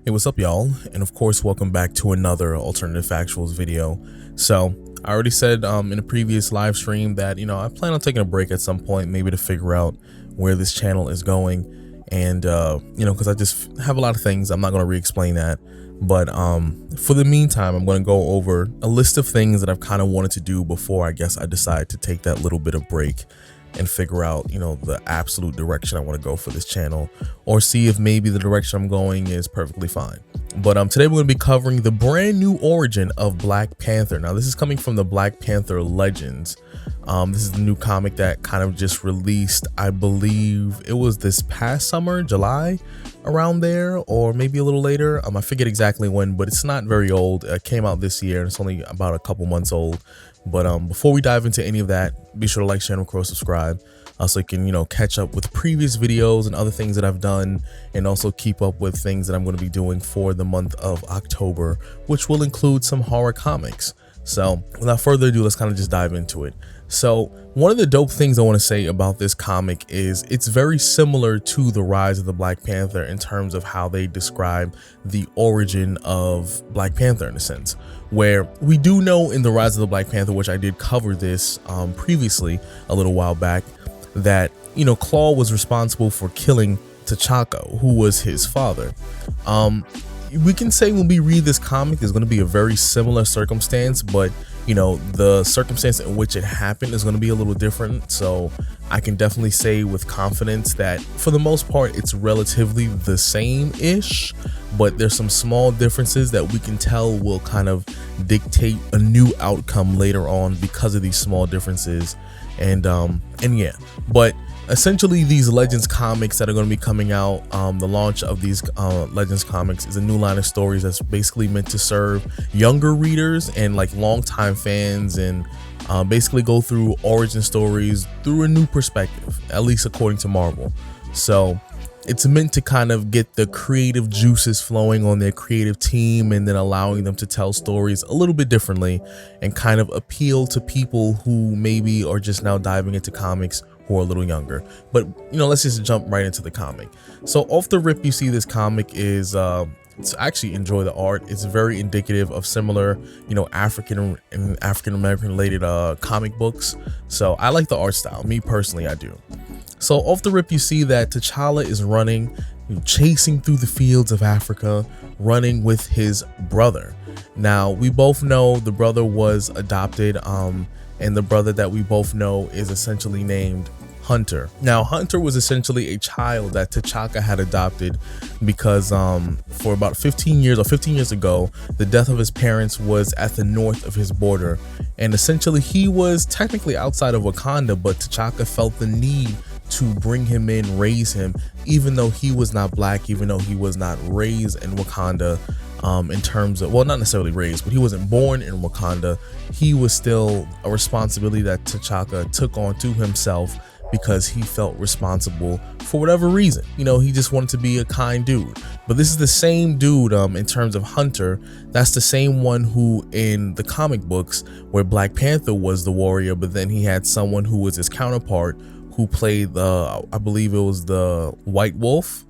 Hey, what's up, y'all? And of course, welcome back to another alternative factuals video. So I already said in a previous live stream that I plan on taking a break at some point, maybe to figure out where this channel is going, and because I just have a lot of things. I'm not going to re-explain that, but for the meantime, I'm going to go over a list of things that I've kind of wanted to do before I decide to take that little bit of break and figure out the absolute direction I want to go for this channel, or see if maybe the direction I'm going is perfectly fine. But today we're going to be covering the brand new origin of Black Panther. Now this is coming from the Black Panther Legends. This is the new comic that kind of just released, I believe it was this past summer, July, around there, or maybe a little later. I forget exactly when, but it's not very old. It came out this year and it's only about a couple months old. But before we dive into any of that, be sure to like, share, and of course subscribe, so you can catch up with previous videos and other things that I've done, and also keep up with things that I'm going to be doing for the month of October, which will include some horror comics. So without further ado, let's kind of just dive into it. So one of the dope things I want to say about this comic is it's very similar to the Rise of the Black Panther in terms of how they describe the origin of Black Panther, in a sense, where we do know in the Rise of the Black Panther, which I did cover this previously a little while back, that Claw was responsible for killing T'Chaka, who was his father. We can say when we read this comic, there's going to be a very similar circumstance, but the circumstance in which it happened is going to be a little different. So I can definitely say with confidence that for the most part, it's relatively the same-ish, but there's some small differences that we can tell will kind of dictate a new outcome later on because of these small differences. And yeah, but essentially these Legends comics that are going to be coming out, the launch of these Legends comics is a new line of stories that's basically meant to serve younger readers and like longtime fans, and basically go through origin stories through a new perspective, at least according to Marvel. So it's meant to kind of get the creative juices flowing on their creative team, and then allowing them to tell stories a little bit differently and kind of appeal to people who maybe are just now diving into comics who are a little younger. But let's just jump right into the comic. So off the rip, you see this comic is it's actually, enjoy the art. It's very indicative of similar African and African American related comic books. So I like the art style. Me personally, I do. So off the rip, you see that T'Challa is running, chasing through the fields of Africa, running with his brother. Now we both know the brother was adopted, and the brother that we both know is essentially named Hunter. Now Hunter was essentially a child that T'Chaka had adopted because for about 15 years ago, the death of his parents was at the north of his border, and essentially he was technically outside of Wakanda, but T'Chaka felt the need to bring him in, raise him, even though he was not black, even though he was not raised in Wakanda, in terms of, well, not necessarily raised, but he wasn't born in Wakanda. He was still a responsibility that T'Chaka took on to himself because he felt responsible for whatever reason. He just wanted to be a kind dude. But this is the same dude in terms of Hunter. That's the same one who in the comic books where Black Panther was the warrior, but then he had someone who was his counterpart who played I believe it was the White Wolf.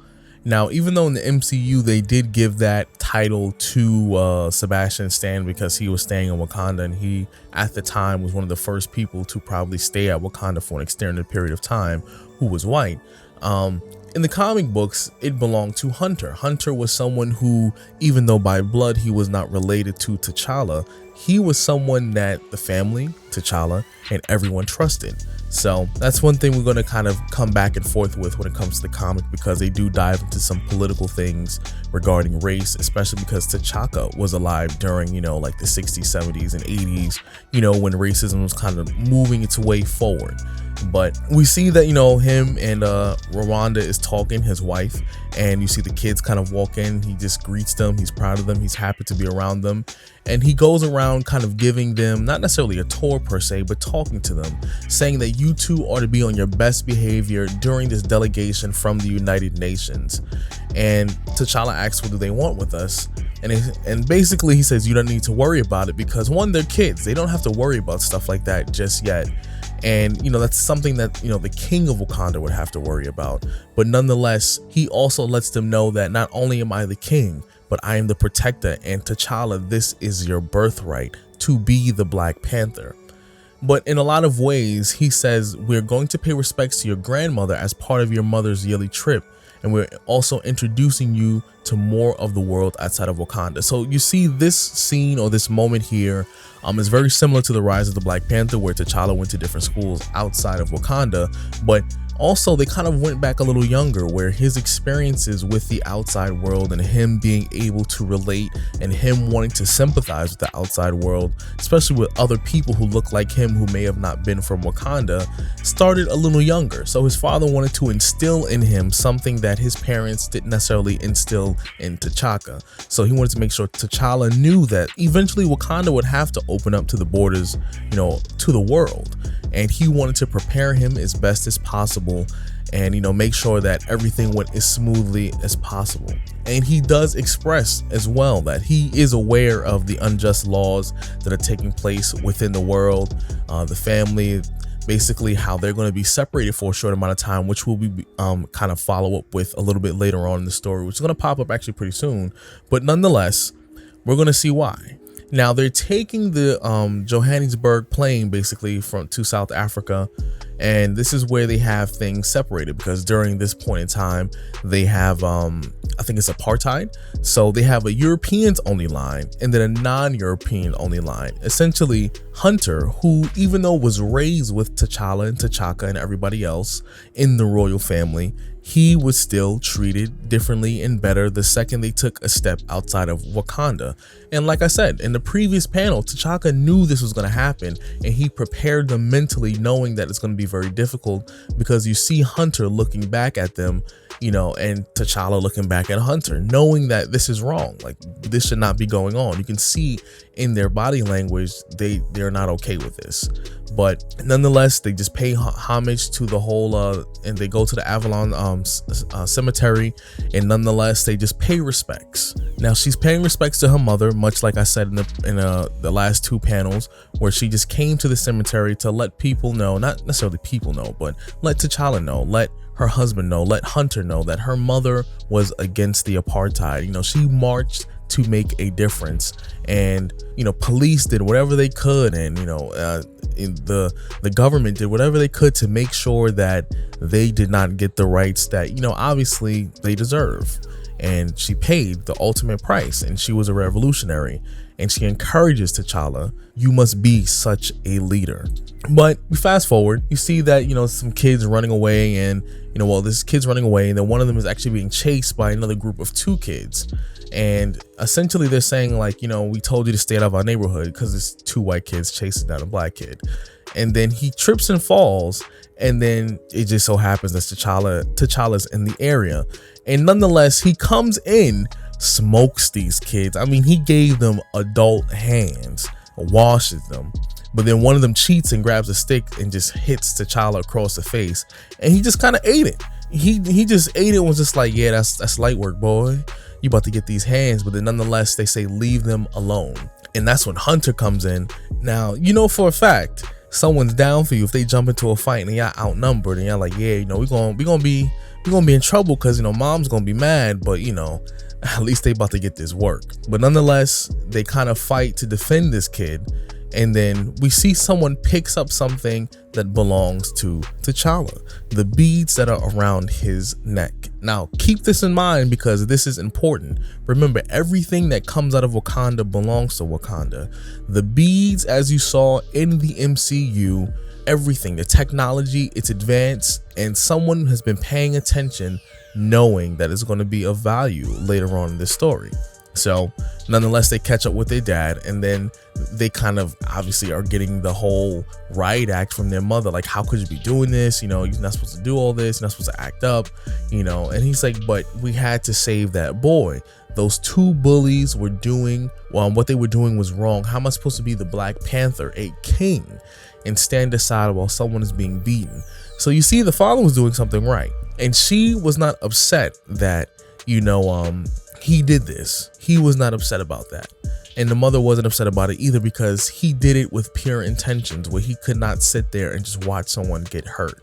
Now, even though in the MCU they did give that title to Sebastian Stan because he was staying in Wakanda, and he at the time was one of the first people to probably stay at Wakanda for an extended period of time, who was white. In the comic books, it belonged to Hunter. Hunter was someone who, even though by blood he was not related to T'Challa, he was someone that the family, T'Challa, and everyone trusted. So that's one thing we're going to kind of come back and forth with when it comes to the comic, because they do dive into some political things regarding race, especially because T'Chaka was alive during, like the 60s, 70s, and 80s, when racism was kind of moving its way forward. But we see that, him and Rwanda is talking, his wife, and you see the kids kind of walk in. He just greets them. He's proud of them. He's happy to be around them. And he goes around kind of giving them, not necessarily a tour per se, but talking to them, saying that you two are to be on your best behavior during this delegation from the United Nations. And T'Challa asks, what do they want with us? And basically he says, you don't need to worry about it because, one, they're kids. They don't have to worry about stuff like that just yet. And that's something that the king of Wakanda would have to worry about. But nonetheless, he also lets them know that not only am I the king, but I am the protector, and T'Challa, this is your birthright to be the Black Panther. But in a lot of ways, he says, we're going to pay respects to your grandmother as part of your mother's yearly trip, and we're also introducing you to more of the world outside of Wakanda. So you see this scene or this moment here is very similar to the rise of the Black Panther, where T'Challa went to different schools outside of Wakanda, but also they kind of went back a little younger, where his experiences with the outside world and him being able to relate and him wanting to sympathize with the outside world, especially with other people who look like him who may have not been from Wakanda, started a little younger. So his father wanted to instill in him something that his parents didn't necessarily instill in T'Chaka. So he wanted to make sure T'Challa knew that eventually Wakanda would have to open up to the borders, to the world. And he wanted to prepare him as best as possible and, make sure that everything went as smoothly as possible. And he does express as well that he is aware of the unjust laws that are taking place within the world, the family, basically how they're going to be separated for a short amount of time, which will be kind of follow up with a little bit later on in the story, which is going to pop up actually pretty soon. But nonetheless, we're going to see why. Now they're taking the Johannesburg plane basically to South Africa, and this is where they have things separated, because during this point in time they have I think it's apartheid. So they have a Europeans only line and then a non-European only line. Essentially, Hunter, who even though was raised with T'Challa and T'Chaka and everybody else in the royal family, he was still treated differently and better the second they took a step outside of Wakanda. And like I said in the previous panel, T'Chaka knew this was going to happen, and he prepared them mentally, knowing that it's going to be very difficult, because you see Hunter looking back at them, and T'Challa looking back at Hunter, knowing that this is wrong. Like, this should not be going on. You can see in their body language they're not okay with this. But nonetheless, they just pay homage to the whole and they go to the Avalon cemetery, and nonetheless they just pay respects. Now she's paying respects to her mother, much like I said in the last two panels, where she just came to the cemetery to let people know, not necessarily people know, but let T'Challa know, let her husband know, let Hunter know that her mother was against the apartheid. She marched to make a difference, and police did whatever they could, and the government did whatever they could to make sure that they did not get the rights that obviously they deserve. And she paid the ultimate price, and she was a revolutionary, and she encourages T'Challa, you must be such a leader. But we fast forward, you see that some kids running away, and this kid's running away, and then one of them is actually being chased by another group of two kids. And essentially they're saying, like, we told you to stay out of our neighborhood, because it's two white kids chasing down a black kid. And then he trips and falls, and then it just so happens that T'Challa's in the area, and nonetheless he comes in, smokes these kids. I mean, he gave them adult hands, washes them, but then one of them cheats and grabs a stick and just hits T'Challa across the face, and he just kind of ate it. He just ate it and was just like, yeah, that's light work, boy. You about to get these hands. But then nonetheless they say leave them alone, and that's when Hunter comes in. Now for a fact someone's down for you if they jump into a fight and y'all outnumbered, and y'all like, yeah, we're gonna be in trouble, because mom's gonna be mad, but at least they about to get this work. But nonetheless they kind of fight to defend this kid, and then we see someone picks up something that belongs to T'Challa, the beads that are around his neck. Now keep this in mind, because this is important. Remember, everything that comes out of Wakanda belongs to Wakanda. The beads, as you saw in the MCU, everything, the technology, it's advanced, and someone has been paying attention, knowing that it's going to be of value later on in this story. So nonetheless they catch up with their dad, and then they kind of obviously are getting the whole riot act from their mother, like, how could you be doing this, you're not supposed to do all this, you're not supposed to act up, and he's like, but we had to save that boy. Those two bullies were doing, what they were doing was wrong. How am I supposed to be the Black Panther, a king, and stand aside while someone is being beaten? So you see, the father was doing something right, and she was not upset that he did this. He was not upset about that. And the mother wasn't upset about it either, because he did it with pure intentions, where he could not sit there and just watch someone get hurt.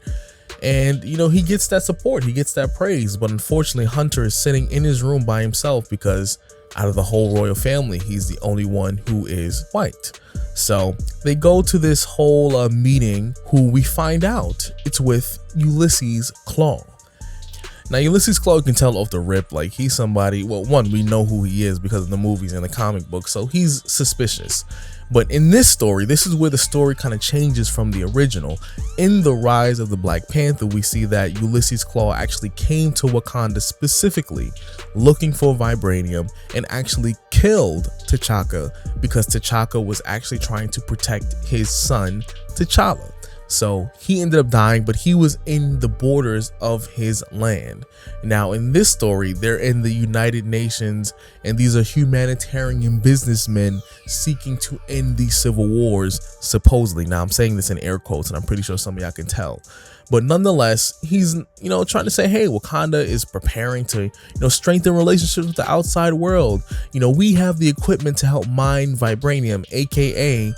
And he gets that support, he gets that praise. But unfortunately Hunter is sitting in his room by himself, because Out of the whole royal family, he's the only one who is white. So they go to this whole meeting, who we find out it's with Ulysses Claw. Now, Ulysses Claw, you can tell off the rip, like he's somebody, well, one, we know who he is because of the movies and the comic book, so he's suspicious. But in this story, this is where the story kind of changes from the original. In the Rise of the Black Panther, we see that Ulysses Claw actually came to Wakanda specifically looking for vibranium and actually killed T'Chaka because T'Chaka was actually trying to protect his son, T'Challa. So he ended up dying, but he was in the borders of his land. Now, in this story, they're in the United Nations, and these are humanitarian businessmen seeking to end these civil wars, supposedly. Now, I'm saying this in air quotes, and I'm pretty sure some of y'all can tell. But nonetheless, he's, trying to say, hey, Wakanda is preparing to, strengthen relationships with the outside world. We have the equipment to help mine vibranium, aka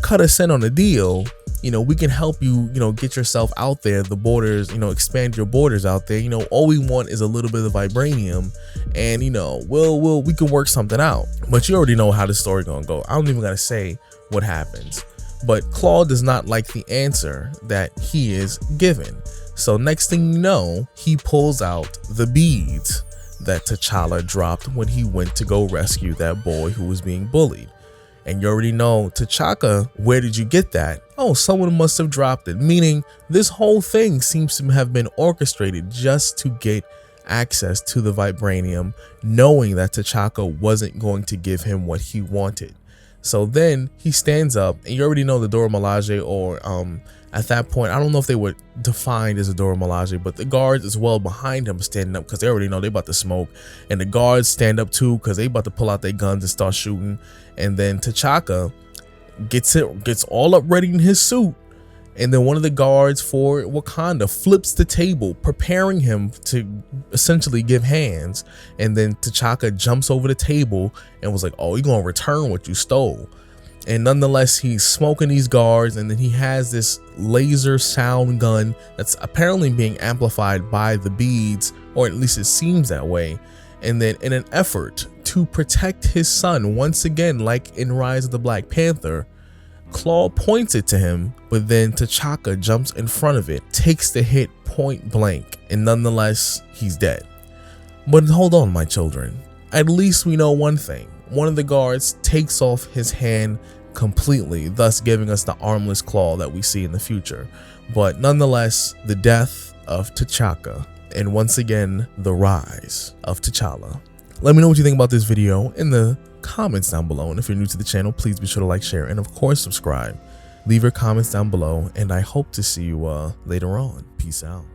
cut us in on a deal. We can help you, get yourself out there, the borders, expand your borders out there. All we want is a little bit of vibranium, and, we can work something out. But you already know how the story gonna go. I don't even gotta say what happens. But Claw does not like the answer that he is given. So next thing you know, he pulls out the beads that T'Challa dropped when he went to go rescue that boy who was being bullied. And you already know, T'Chaka, where did you get that? Oh, someone must have dropped it. Meaning this whole thing seems to have been orchestrated just to get access to the vibranium, knowing that T'Chaka wasn't going to give him what he wanted. So then he stands up, and you already know the Dora Milaje, or at that point, I don't know if they were defined as a Dora Milaje, but the guards as well behind him standing up because they already know they about to smoke, and the guards stand up too because they about to pull out their guns and start shooting. And then T'Chaka gets all up ready in his suit, and then one of the guards for Wakanda flips the table, preparing him to essentially give hands. And then T'Chaka jumps over the table and was like, oh, you're gonna return what you stole. And nonetheless, he's smoking these guards, and then he has this laser sound gun that's apparently being amplified by the beads, or at least it seems that way. And then in an effort to protect his son, once again, like in Rise of the Black Panther, Claw points it to him, but then T'Chaka jumps in front of it, takes the hit point blank, and nonetheless, he's dead. But hold on, my children. At least we know one thing. One of the guards takes off his hand completely, thus giving us the armless claw that we see in the future. But nonetheless, the death of T'Chaka, and once again, the rise of T'Challa. Let me know what you think about this video in the comments down below. And if you're new to the channel, please be sure to like, share, and of course, subscribe. Leave your comments down below, and I hope to see you later on. Peace out.